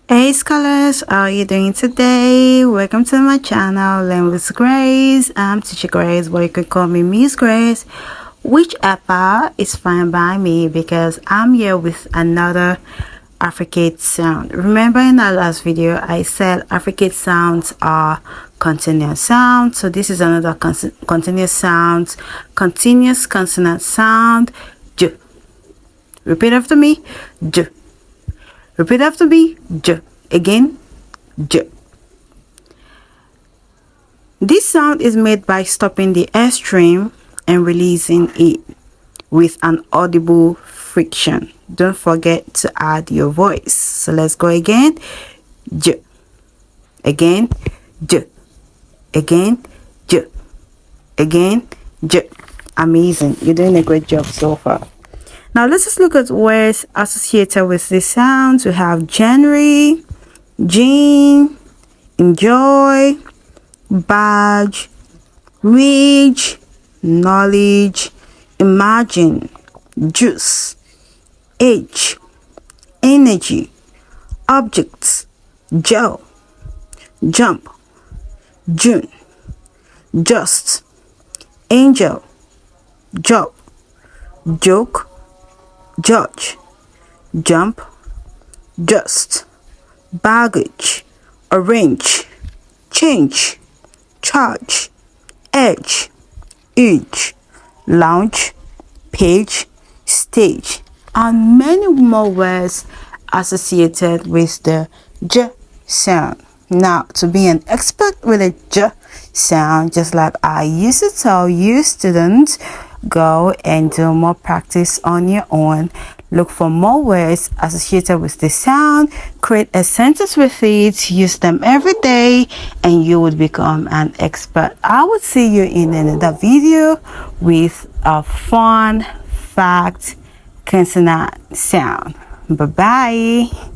Hey scholars, how are you doing today? Welcome to my channel, Learn with Grace. I'm teacher Grace, but you could call me Miss Grace. Whichever is fine by me because I'm here with another affricate sound. Remember in our last video, I said affricate sounds are continuous sounds. So this is another continuous sound, continuous consonant sound. J. Repeat after me. J. Repeat after me. J. Again. J. This sound is made by stopping the air stream and releasing it with an audible friction. Don't forget to add your voice. So let's go again. J. Again. J. Again. J. Again. J. Amazing. You're doing a great job so far. Now let's just look at words associated with this sound. We have January, Jean, enjoy, badge, reach, knowledge, imagine, juice, age, energy, objects, gel, jump, June, just, angel, job, joke, judge, jump, just, baggage, arrange, change, charge, edge, age, lounge, page, stage, and many more words associated with the J sound. Now, to be an expert with a J sound, just like I used to tell you students, go and do more practice on your own. Look for more words associated with the sound, create a sentence with it, use them every day, and you would become an expert. I will see you in another video with a fun fact consonant sound. Bye bye.